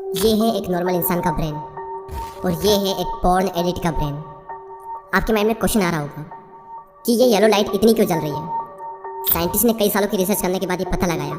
ये है एक नॉर्मल इंसान का ब्रेन और ये है एक पॉर्न एडिट का ब्रेन। आपके माइंड में क्वेश्चन आ रहा होगा कि ये येलो लाइट इतनी क्यों जल रही है। साइंटिस्ट ने कई सालों की रिसर्च करने के बाद ये पता लगाया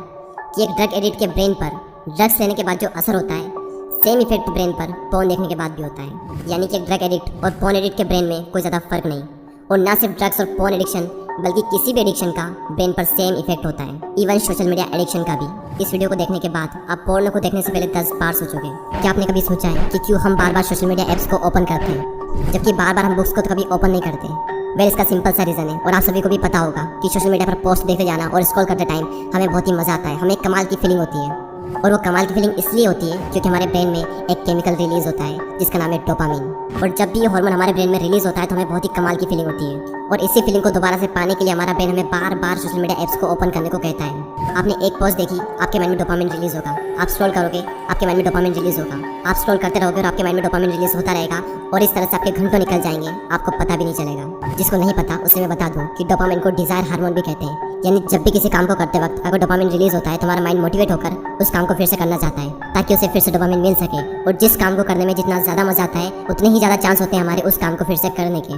कि एक ड्रग एडिट के ब्रेन पर ड्रग्स लेने के बाद जो असर होता है सेम इफेक्ट ब्रेन पर पॉर्न देखने के बाद भी होता है। यानी कि एक ड्रग एडिक्ट और पॉर्न एडिक्ट के ब्रेन में कोई ज़्यादा फर्क नहीं, और ना सिर्फ ड्रग्स और पॉर्न एडिक्शन बल्कि किसी भी एडिक्शन का ब्रेन पर सेम इफेक्ट होता है, इवन सोशल मीडिया एडिक्शन का भी। इस वीडियो को देखने के बाद आप पोर्नो को देखने से पहले 10 बार सोचोगे। क्या आपने कभी सोचा है कि क्यों हम बार बार सोशल मीडिया ऐप्स को ओपन करते हैं जबकि बार बार हम बुक्स को तो कभी ओपन नहीं करते। वेल, इसका सिंपल सा रीज़न है और आप सभी को भी पता होगा कि सोशल मीडिया पर पोस्ट देखते जाना और स्क्रॉल करते टाइम हमें बहुत ही मज़ा आता है, हमें एक कमाल की फीलिंग होती है। और वो कमाल की फीलिंग इसलिए होती है क्योंकि हमारे ब्रेन में एक केमिकल रिलीज होता है जिसका नाम है डोपामिन। और जब भी ये हार्मोन हमारे ब्रेन में रिलीज होता है तो हमें बहुत ही कमाल की फीलिंग होती है, और इसी फीलिंग को दोबारा से पाने के लिए हमारा ब्रेन हमें बार बार सोशल मीडिया ऐप्स को ओपन करने को कहता है। आपने एक पोस्ट देखी, आपके माइंड में डोपामिन रिलीज होगा। आप स्क्रॉल करोगे, आपके माइंड में डोपामिन रिलीज होगा। आप स्क्रॉल करते रहोगे और आपके माइंड में डोपामिन रिलीज होता रहेगा, और इस तरह से आपके घंटों निकल जाएंगे, आपको पता भी नहीं चलेगा। जिसको नहीं पता उसे मैं बता दूं कि डोपामिन को डिजायर हार्मोन भी कहते हैं। यानी जब भी किसी काम को करते वक्त अगर डोपामिन रिलीज होता है तो हमारा माइंड मोटिवेट होकर उस काम को फिर से करना चाहता है ताकि उसे फिर से डोपामिन मिल सके। और जिस काम को करने में जितना ज़्यादा मजा आता है उतने ही ज़्यादा चांस होते हैं हमारे उस काम को फिर से करने के।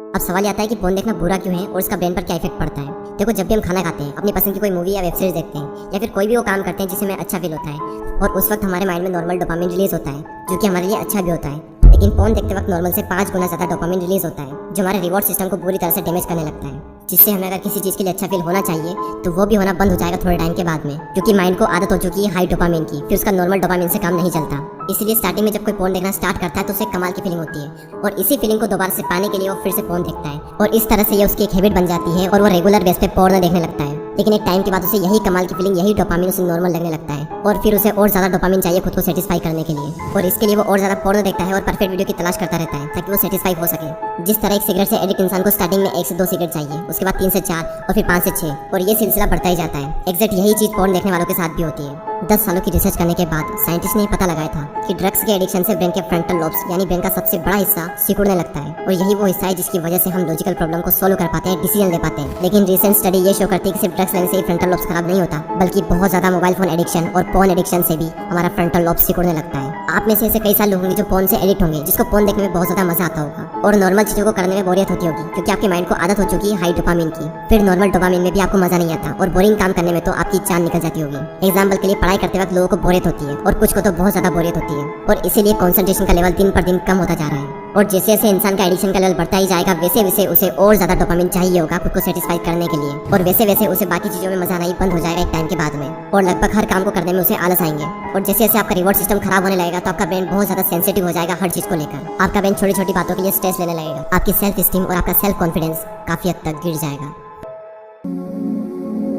अब सवाल आता है कि पोर्न देखना बुरा क्यों है और इसका ब्रेन पर क्या इफेक्ट पड़ता है। देखो, जब भी हम खाना खाते हैं, अपनी पसंद की कोई मूवी या वेब सीरीज देखते हैं या फिर कोई भी वो काम करते हैं जिससे हमें अच्छा फील होता है, और उस वक्त हमारे माइंड में नॉर्मल डोपामिन रिलीज होता है जो कि हमारे लिए अच्छा भी होता है। लेकिन पोर्न देखते वक्त नॉर्मल से 5 गुना ज़्यादा डोपामिन रिलीज होता है जो हमारे रिवॉर्ड सिस्टम को बुरी तरह से डैमेज करने लगता है, जिससे हमें अगर किसी चीज़ के लिए अच्छा फील होना चाहिए तो वो भी होना बंद हो जाएगा थोड़े टाइम के बाद में, क्योंकि माइंड को आदत हो चुकी है हाई डोपामिन की, फिर उसका नॉर्मल डोपामिन से काम नहीं चलता। इसलिए स्टार्टिंग में जब कोई पोर्न देखना स्टार्ट करता है तो उसे कमाल की फीलिंग होती है, और इसी फीलिंग को दोबारा से पाने के लिए वो फिर से पोर्न देखता है, और इस तरह से ये उसकी एक हैबिट बन जाती है और वो रेगुलर बेस पे पोर्न देखने लगता है। लेकिन एक टाइम के बाद उसे यही कमाल की फीलिंग, यही डोपामिन उसे नॉर्मल लगने लगता है, और फिर उसे और ज़्यादा डोपामिन चाहिए खुद को सेटिस्फाई करने के लिए, और इसके लिए वो और ज़्यादा पोर्न देखता है और परफेक्ट वीडियो की तलाश करता रहता है ताकि वो सेटिस्फाई हो सके। जिस तरह एक सिगरेट से एडिक्ट इंसान को स्टार्टिंग में 1 से 2 सिगरेट चाहिए, उसके बाद 3 से 4 और फिर 5 से 6, और ये सिलसिला बढ़ता ही जाता है। एग्जैक्ट यही चीज़ पोर्न देखने वालों के साथ भी होती है। 10 सालों की रिसर्च करने के बाद साइंटिस्ट ने पता लगाया था कि ड्रग्स के एडिक्शन से ब्रेन के फ्रंटल लोब्स यानी ब्रेन का सबसे बड़ा हिस्सा सिकुड़ने लगता है, और यही वो हिस्सा है जिसकी वजह से हम लॉजिकल प्रॉब्लम को सोल्व कर पाते हैं, डिसीजन ले पाते हैं। लेकिन रिसेंट स्टडी ये शो करती है कि सिर्फ ड्रग्स लेने से ही फ्रंटल लोब्स खराब नहीं होता, बल्कि बहुत ज्यादा मोबाइल फोन एडिक्शन और पोर्न एडिक्शन से भी हमारा फ्रंटल लोब सिकुड़ने लगता है। आप में से ऐसे कई सारे लोग होंगे जो पोर्न से एडिक्ट होंगे, जिसको पोर्न देखने में बहुत ज्यादा मजा आता होगा और नॉर्मल चीजों को करने में बोरियत होती होगी, क्योंकि आपके माइंड को आदत हो चुकी है हाई डोपामिन की। फिर नॉर्मल डोपामिन में भी आपको मजा नहीं आता और बोरिंग काम करने में तो आपकी जान निकल जाती होगी। एग्जाम्पल के लिए, पढ़ाई करते वक्त लोगों को बोरियत होती है और कुछ को तो बहुत ज्यादा बोरियत होती है, और इसीलिए कंसंट्रेशन का लेवल दिन पर दिन कम होता जा रहा है। और जैसे जैसे इंसान का एडिक्शन का लेवल बढ़ता ही जाएगा वैसे वैसे उसे और ज्यादा डोपामिन चाहिए होगा खुद को सेटिस्फाई करने के लिए, और वैसे वैसे उसे बाकी चीजों में मजा आना ही बंद हो जाएगा एक टाइम के बाद में, और लगभग हर काम को करने में उसे आलस आएंगे। और जैसे जैसे आपका रिवॉर्ड सिस्टम खराब होने लगेगा तो आपका ब्रेन बहुत ज्यादा सेंसिटिव हो जाएगा हर चीज को लेकर। आपका ब्रेन छोटी छोटी बातों के लिए स्ट्रेस लेने लगेगा, आपकी सेल्फ स्टीम और आपका सेल्फ कॉन्फिडेंस काफी हद तक गिर जाएगा।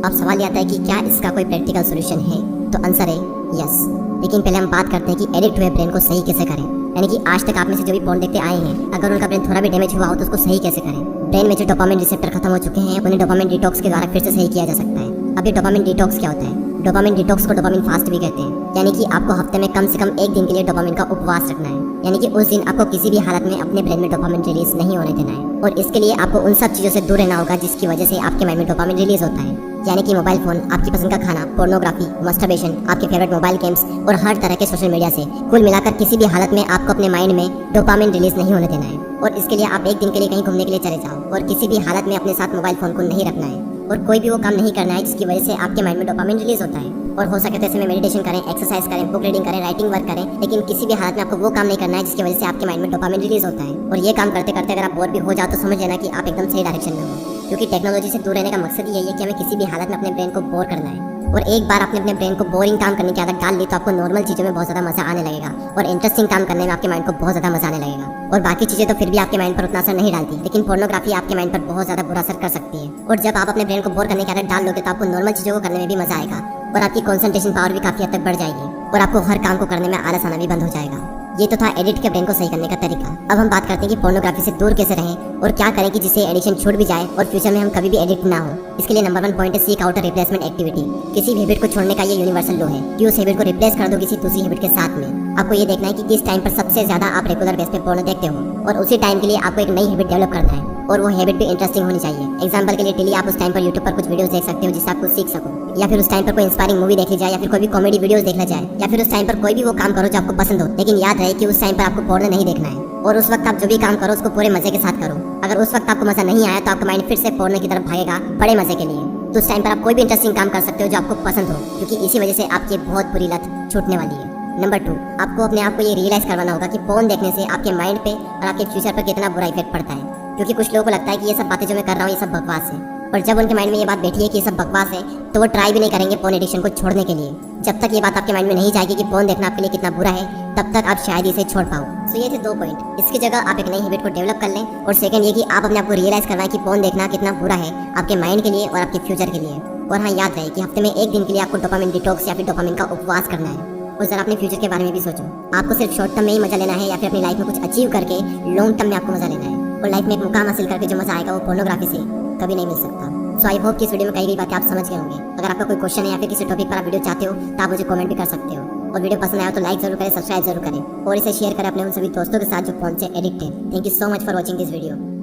अब सवाल आता है कि क्या इसका कोई प्रैक्टिकल सोल्यूशन है, तो आंसर है यस। लेकिन पहले हम बात करते हैं कि एडिक्ट हुए ब्रेन को सही कैसे करें। यानी कि आज तक आप में से जो भी पोर्न देखते आए हैं, अगर उनका ब्रेन थोड़ा भी डैमेज हुआ हो तो उसको सही कैसे करें। ब्रेन में जो डोपामिन रिसेप्टर खत्म हो चुके हैं उन्हें डोपामिन डिटॉक्स के द्वारा फिर से सही किया जा सकता है। अब ये डोपामिन डिटॉक्स क्या होता है? डोपामिन डिटॉक्स को डोपामिन फास्ट भी कहते हैं, यानी कि आपको हफ्ते में कम से कम 1 दिन के लिए डोपामिन का उपवास रखना है। यानी कि उस दिन आपको किसी भी हालत में अपने ब्रेन में डोपामिन रिलीज नहीं होने देना है, और इसके लिए आपको उन सब चीज़ों से दूर रहना होगा जिसकी वजह से आपके माइंड में डोपामिन रिलीज होता है। यानी कि मोबाइल फोन, आपकी पसंद का खाना, पोर्नोग्राफी, मस्टरबेशन, आपके फेवरेट मोबाइल गेम्स और हर तरह के सोशल मीडिया से कुल मिलाकर किसी भी हालत में आपको अपने माइंड में डोपामिन रिलीज नहीं होने देना है। और इसके लिए आप 1 दिन के लिए कहीं घूमने के लिए चले जाओ, और किसी भी हालत में अपने साथ मोबाइल फोन को नहीं रखना है, और कोई भी वो काम नहीं करना है जिसकी वजह से आपके माइंड में डोपामिन रिलीज होता है। और हो सके तो ऐसे में मेडिटेशन करें, एक्सरसाइज करें, बुक रीडिंग करें, राइटिंग वर्क करें, लेकिन किसी भी हालत में आपको वो काम नहीं करना है जिसकी वजह से आपके माइंड में डोपामिन रिलीज होता है। और ये काम करते करते अगर आप बोर भी हो जाओ तो समझ लेना कि आप एकदम सही डायरेक्शन में हो, क्योंकि टेक्नोलॉजी से दूर रहने का मकसद यही है कि हमें किसी भी हालत में अपने ब्रेन को बोर करना है। और एक बार आपने अपने ब्रेन को बोरिंग काम करने की आदत डाल ली तो आपको नॉर्मल चीज़ों में बहुत ज़्यादा मजा आने लगेगा, और इंटरेस्टिंग काम करने में आपके माइंड को बहुत ज़्यादा मजा आने लगेगा। और बाकी चीज़ें तो फिर भी आपके माइंड पर उतना असर नहीं डालती, लेकिन पोर्नोग्राफी आपके माइंड पर बहुत ज़्यादा बुरा असर कर सकती है। और जब आप अपने ब्रेन को बोर करने की आदत डाल लोगे तो आपको नॉर्मल चीज़ों को करने में भी मजा आएगा, और आपकी कॉन्सेंट्रेशन पावर भी काफ़ी हद तक बढ़ जाएगी, और आपको हर काम को करने में आलस आना भी बंद हो जाएगा। ये तो था एडिक्ट के ब्रेन को सही करने का तरीका। अब हम बात करते हैं कि पोर्नोग्राफी से दूर कैसे रहें और क्या करें कि जिससे एडिक्शन छूट भी जाए और फ्यूचर में हम कभी भी एडिक्ट ना हो। इसके लिए नंबर 1 पॉइंट है seek out a replacement activity. किसी भी हैबिट को छोड़ने का ये यूनिवर्सल लॉ है कि उस हैबिट को रिप्लेस कर दो किसी दूसरी हैबिट के साथ में। आपको ये देखना है कि किस टाइम पर सबसे ज्यादा आप रेगुलर बेस पे पोर्नो देखते हो, और उसी टाइम के लिए आपको एक नई हैबिट डेवलप करना है, और वो हैबिट भी इंटरेस्टिंग होनी चाहिए। एग्जांपल के लिए डेली आप उस टाइम पर यूट्यूब पर कुछ वीडियोस देख सकते हो जिससे आप कुछ सीख सको, या फिर उस टाइम पर कोई इंस्पायरिंग मूवी देख ली जाए, या फिर कोई भी कॉमेडी वीडियोस देख ला जाए, या फिर उस टाइम पर कोई भी वो काम करो जो आपको पसंद हो। लेकिन याद रहे कि उस टाइम पर आपको पोर्नो नहीं देखना है, और उस वक्त आप जो भी काम करो उसको पूरे मजे के साथ करो। अगर उस वक्त आपको मजा नहीं आया तो आपका माइंड फिर से पोर्नो की तरफ भागेगा बड़े मजे के लिए। तो उस टाइम पर आप कोई भी इंटरेस्टिंग काम कर सकते हो जो आपको पसंद हो, क्योंकि इसी वजह से आपकी बहुत बुरी लत छूटने वाली है। नंबर 2, आपको अपने आप को ये रियलाइज करवाना होगा कि फोन देखने से आपके माइंड पे और आपके फ्यूचर पर कितना बुरा इफेक्ट पड़ता है। क्योंकि कुछ लोगों को लगता है कि ये सब बातें जो मैं कर रहा हूँ ये सब बकवास है, और जब उनके माइंड में ये बात बैठी है कि ये सब बकवास है तो वो ट्राई भी नहीं करेंगे फोन एडिक्शन को छोड़ने के लिए। जब तक ये बात आपके माइंड में नहीं जाएगी कि फोन देखना आपके लिए कितना बुरा है, तब तक आप शायद इसे छोड़ पाओ। सो ये थे 2 पॉइंट। इसकी जगह आप एक नई हैबिट को डेवलप कर लें, और सेकंड ये कि आप अपने आप को रियलाइज करवाएं कि फोन देखना कितना बुरा है आपके माइंड के लिए और आपके फ्यूचर के लिए। और हाँ, याद रहे कि हफ्ते में 1 दिन के लिए आपको डोपामिन डिटॉक्स या फिर डोपामिन का उपवास करना है। और जरा अपने फ्यूचर के बारे में भी सोचो, आपको सिर्फ शॉर्ट टर्म में ही मजा लेना है या फिर अपनी लाइफ में कुछ अचीव करके लॉन्ग टर्म में आपको मजा लेना है। और लाइफ में एक मुकाम हासिल करके जो मजा आएगा वो पोर्नोग्राफी से कभी नहीं मिल सकता। सो आई होप कि इस वीडियो में कई गई बातें आप समझ गए होंगे। अगर आपका कोई क्वेश्चन है या फिर किसी टॉपिक पर आप वीडियो चाहते हो तो आप मुझे कमेंट भी कर सकते हो। और वीडियो पसंद आया तो लाइक जरूर करें, सब्सक्राइब जरूर करें, और इसे शेयर करें अपने उन सभी दोस्तों के साथ जो फोन से एडिक्ट है। Thank you so much for watching this video.